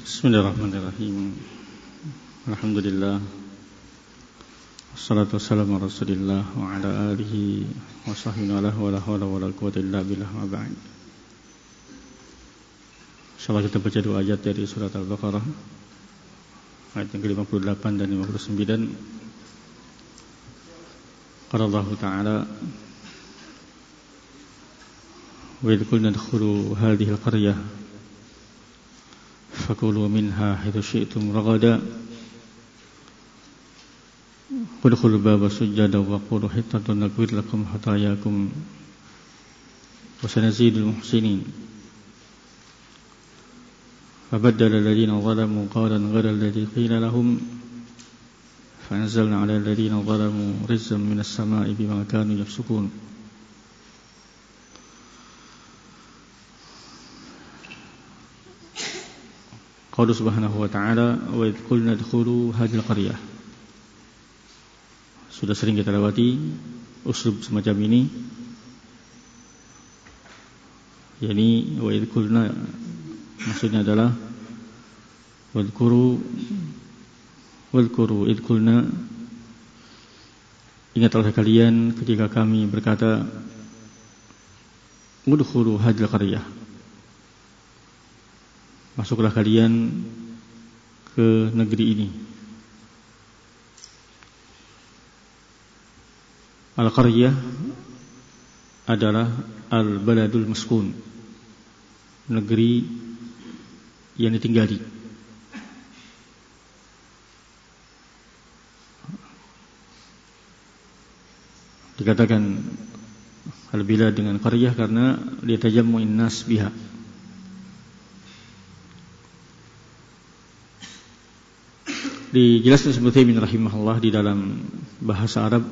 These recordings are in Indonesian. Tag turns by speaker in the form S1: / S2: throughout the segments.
S1: Bismillahirrahmanirrahim. Alhamdulillah. Wassalatu wassalamu ala Rasulillah wa ala alihi wa sahbihi wa la hawla wa la quwwata illa billah wa ba'd. Insyaallah kita baca dua ayat dari surat Al-Baqarah ayat yang ke-58 dan 59. Qala Allah Ta'ala wa idh qulna udkhulu hadhihi al-qaryah fakulu minha haitsu syi'tum ragada udkhulul baba sujada wa qulu hittatun naghfir lakum khatayakum wa sanazidul muhsinin fabaddala alladhina zalamu qawlan ghayra alladhi qila lahum fanzalna 'ala alladhina zalamu rizqan minas sama'i bima kanu yafsukun. Qala subhanahu wa ta'ala wa idh qulna udkhulu hadhihi al-qaryah. Sudah sering kita lewati uslub semacam ini, yakni wa idh qulna maksudnya adalah wadhkuru idh qulna, ingatlah kalian ketika kami berkata udkhulu hadhihi al-qaryah, masuklah kalian ke negeri ini. Al-qaryah adalah al-baladul maskun, negeri yang ditinggali. Dikatakan al-bilad dengan qaryah karena litajammu'in nas biha. Dijelaskan Ibnu Taimiyah rahimahullah di dalam bahasa Arab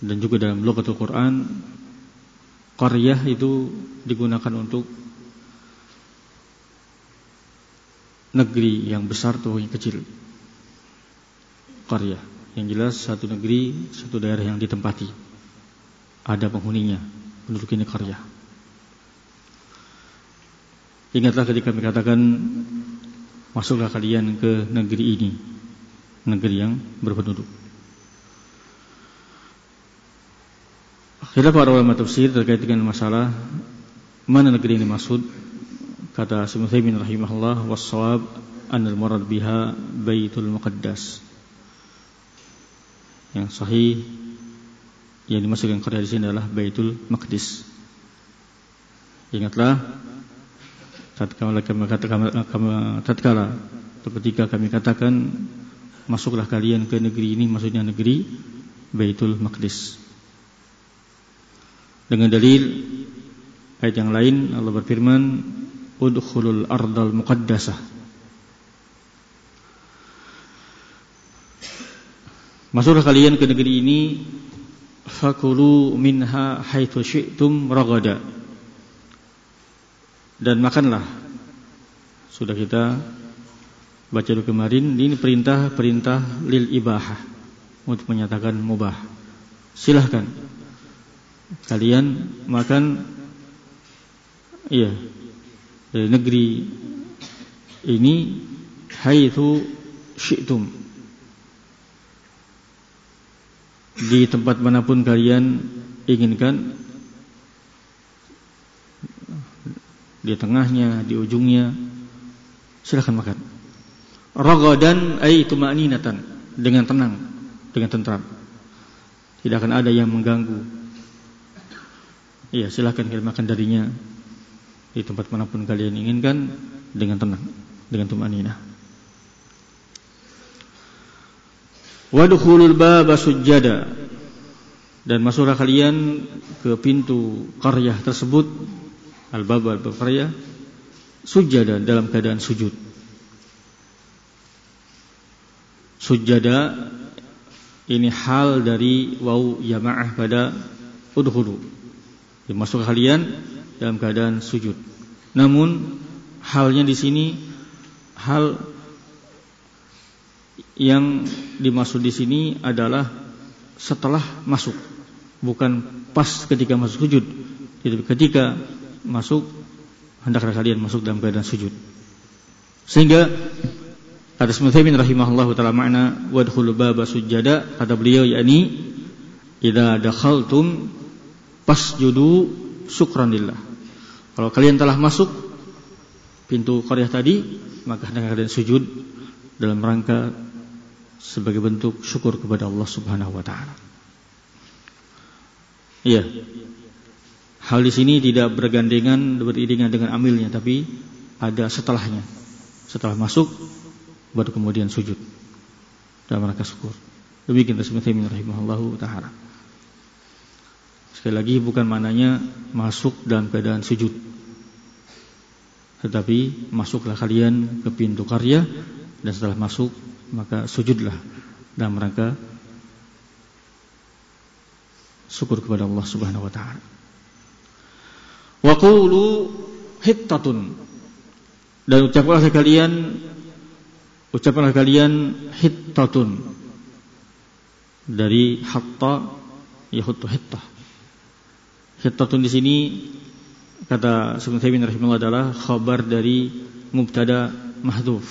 S1: dan juga dalam lughatul Quran, qaryah itu digunakan untuk negeri yang besar atau yang kecil. Qaryah yang jelas satu negeri, satu daerah yang ditempati, ada penghuninya, penduduk ini qaryah. Ingatlah ketika kami katakan masuklah kalian ke negeri ini, negeri yang berpenduduk. Khilaf para ulama tafsir terkait dengan masalah mana negeri ini maksud. Kata Ibnu Taimiyah rahimahullah, was-shawab anal murad biha Baitul Muqaddas. Yang sahih yang dimaksudkan qaryah di sini adalah Baitul Maqdis. Ingatlah tatkala ketika kami katakan masuklah kalian ke negeri ini, maksudnya negeri Baitul Maqdis. Dengan dalil ayat yang lain Allah berfirman udkhulul ardal muqaddasah, masuklah kalian ke negeri ini, fakulu minha haitsu syi'tum ragada, dan makanlah. Sudah kita baca dulu kemarin, ini perintah lil ibahah, untuk menyatakan mubah. Silahkan kalian makan dari negeri ini haitsu syi'tum, di tempat manapun kalian inginkan, di tengahnya, di ujungnya, silakan makan. Ragadan ay tuma'ninatan, dengan tenang, dengan tentram. Tidak akan ada yang mengganggu. Iya, silakan kalian makan darinya di tempat manapun kalian inginkan, dengan tenang, dengan tuma'ninah. Wadkhulul baba sujada, dan masuklah kalian ke pintu qaryah tersebut, al-bab al-qaryah, sujada, dalam keadaan sujud. Sujada ini hal dari waw jamaah pada udkhulu, masuk kalian dalam keadaan sujud. Namun halnya di sini, hal yang dimaksud di sini adalah setelah masuk, bukan pas ketika masuk sujud. Jadi ketika masuk, hendaklah kalian masuk dalam keadaan sujud. Sehingga kata Syaikhul rahimahullahu taala makna wadkhulu baba sujada, kata beliau yakni idza dakhaltum fasjudu syukran lillah. Kalau kalian telah masuk pintu qaryah tadi, maka hendaknya kalian sujud dalam rangka sebagai bentuk syukur kepada Allah Subhanahu wa taala. Iya. Hal di sini tidak beriringan dengan amilnya, tapi ada setelahnya. Setelah masuk baru kemudian sujud dalam rangka syukur. Demikian Syaikhul rahimahullahu taala. Sekali lagi bukan maknanya masuk dalam keadaan sujud, tetapi masuklah kalian ke pintu qaryah dan setelah masuk maka sujudlah dalam rangka syukur kepada Allah Subhanahu wa taala. Wa qulu hittatun, dan ucapkanlah kalian hittatun, dari hatta yahuttu hittah. Hittatun di sini kata Syaikhul Utsaimin rahimahullah adalah khabar dari mubtada mahdhuf.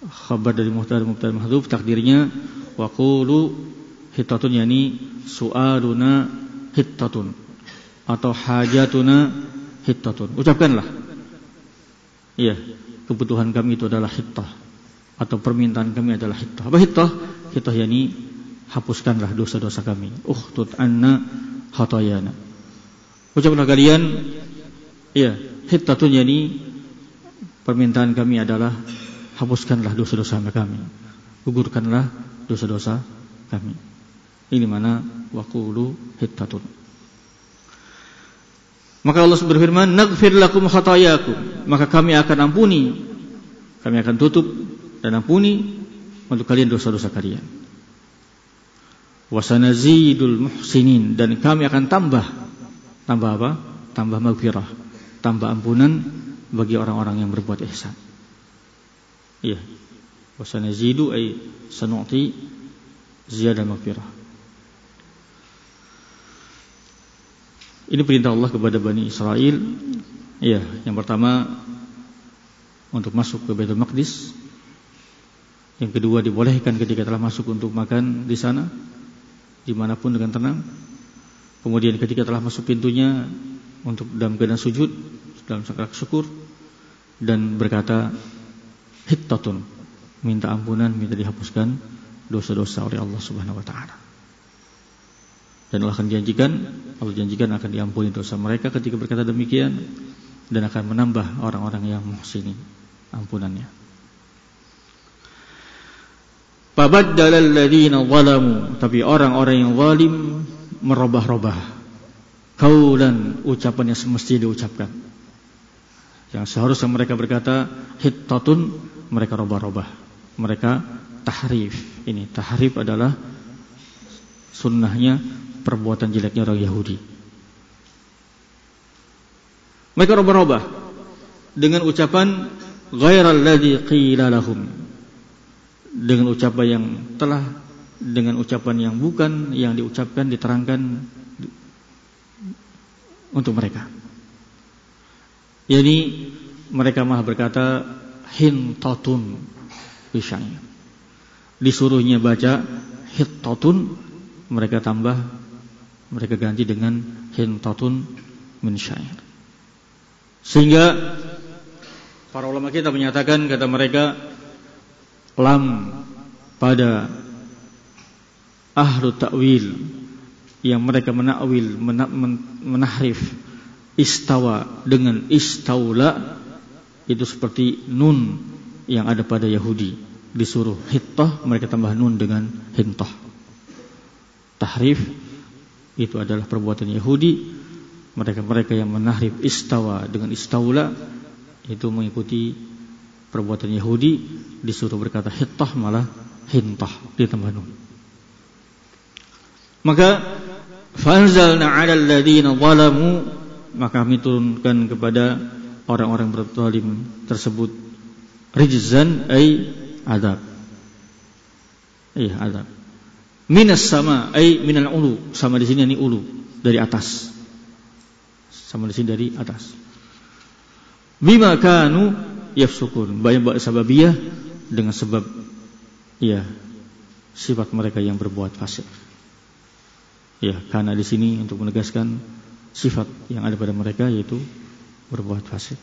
S1: Khabar dari mubtada mahdhuf, takdirnya wa qulu hittatun, yani su'aluna hittatun atau hajatuna hittatun. Ucapkanlah, iya, kebutuhan kami itu adalah hittah, atau permintaan kami adalah hittah. Apa hittah? Hittah yani hapuskanlah dosa-dosa kami. Ukhtut anna khatayana. Ucapkanlah kalian, iya, hittatun yani permintaan kami adalah hapuskanlah dosa-dosa kami, gugurkanlah dosa-dosa kami. Ini mana waqulu hittatun. Maka Allah berfirman, naghfir lakum khatayakum, maka kami akan ampuni, kami akan tutup dan ampuni untuk kalian dosa-dosa kalian. Wa sanazidul muhsinin, dan kami akan tambah apa? Tambah maghfirah, tambah ampunan bagi orang-orang yang berbuat ihsan. Iya. Wa sanazidu ay sanu'ti ziyadah maghfirah. Ini perintah Allah kepada Bani Israel. Iya, yang pertama untuk masuk ke Baitul Maqdis. Yang kedua dibolehkan ketika telah masuk untuk makan di sana, dimanapun dengan tenang. Kemudian ketika telah masuk pintunya untuk dalam keadaan sujud, dalam rangka syukur, dan berkata hittatun, minta ampunan, minta dihapuskan dosa-dosa oleh Allah Subhanahu wa taala. Dan Allah janjikan akan diampuni dosa mereka ketika berkata demikian, dan akan menambah orang-orang yang muhsinin ampunannya. Fabaddalal ladzina zalamu, tapi orang-orang yang zalim merubah-rubah qaulan, ucapan yang semestinya diucapkan. Yang seharusnya mereka berkata hittatun, mereka rubah-rubah, mereka tahrif. Ini tahrif adalah sunnahnya perbuatan jeleknya orang Yahudi. Mereka rubah-rubah dengan ucapan ghairal ladzi qila lahum, dengan ucapan yang telah, dengan ucapan yang bukan yang diucapkan, diterangkan untuk mereka. Jadi mereka malah berkata hintatun bisya'ir. Disuruhnya baca hittatun, mereka ganti dengan hintatun min syair. Sehingga para ulama kita menyatakan, kata mereka, lam pada ahlu ta'wil yang mereka menakwil, menahrif istawa dengan istaula, itu seperti nun yang ada pada Yahudi. Disuruh hittah, mereka tambah nun dengan hintah. Tahrif itu adalah perbuatan Yahudi. Mereka yang menahrif istawa dengan istaula itu mengikuti perbuatan Yahudi. Disuruh berkata hittah malah hintah, ditambah nun. Maka fanzalna 'alal ladzina zalamu, maka kami turunkan kepada orang-orang berzalim tersebut rijzan ay adab. Adab. Minas sama ay minal ulu, sama di sini ini ulu, dari atas. Sama di sini dari atas. Bima kanu yafsukun. Banyak sababiyah dengan sebab ya sifat mereka yang berbuat fasik. Ya, karena di sini untuk menegaskan sifat yang ada pada mereka yaitu berbuat fasik.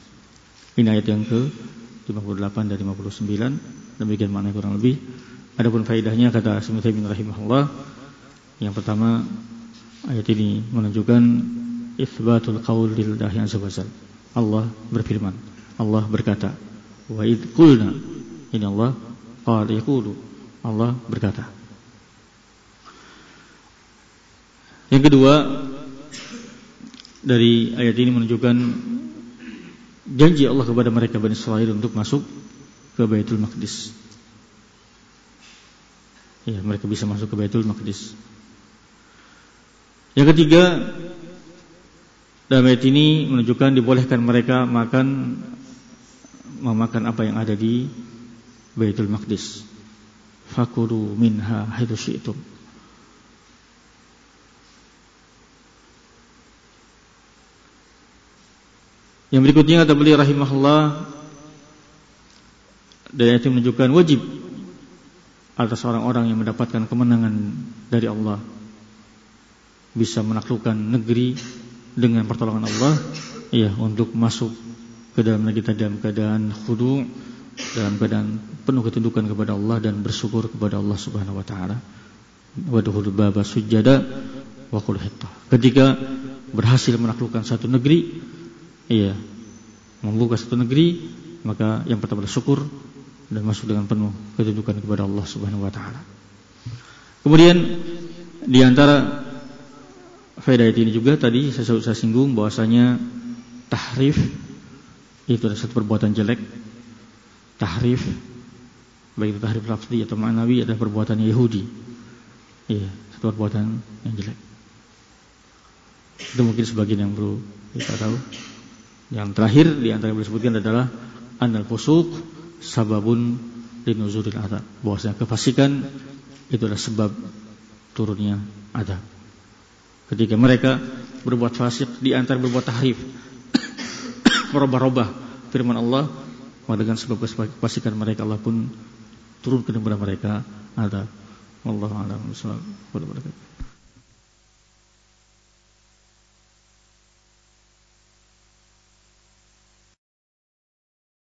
S1: Ini ayat yang ke-58 dan 59. Demikian makna kurang lebih. Adapun faedahnya kata Ibnu Taimiyah rahimahullah, yang pertama ayat ini menunjukkan itsbatul qaul lillahi azza wajalla. Allah berfirman, Allah berkata, wa id qulna, ini Allah qala yaqulu, Allah berkata. Yang kedua, dari ayat ini menunjukkan janji Allah kepada mereka Bani Israil untuk masuk ke Baitul Maqdis. Ya, mereka bisa masuk ke Baitul Maqdis. Yang ketiga, dalam ayat ini menunjukkan dibolehkan mereka memakan apa yang ada di Baitul Maqdis. Fakulu minha haitsu syi'tum. Yang berikutnya kata beliau rahimahullah, dari ayat ini menunjukkan wajib atas orang-orang yang mendapatkan kemenangan dari Allah bisa menaklukkan negeri dengan pertolongan Allah, ya, untuk masuk ke dalam negeri dalam keadaan khudu', dalam keadaan penuh ketundukan kepada Allah dan bersyukur kepada Allah Subhanahu wa taala. Wa dukhulul baba sujada wa qul hitta. Ketika berhasil menaklukkan satu negeri, iya, membuka satu negeri, maka yang pertama bersyukur dan masuk dengan penuh ketundukan kepada Allah Subhanahu wa taala. Kemudian di antara faedah ini juga tadi saya singgung bahwasanya tahrif itu adalah satu perbuatan jelek. Tahrif, baik itu tahrif lafzi atau ma'nawi, adalah perbuatan Yahudi. Iya, satu perbuatan yang jelek. Itu mungkin sebagian yang perlu kita tahu. Yang terakhir di antara yang disebutkan adalah annal fusuq sababun linuzulil adzab. Bahwasanya kefasikan itu adalah sebab turunnya azab. Ketika mereka berbuat fasik, di antara berbuat tahrif, merubah-rubah firman Allah, maka dengan sebab kefasikan mereka Allah pun turunkan kepada mereka azab. Wallahu a'lam bishawab.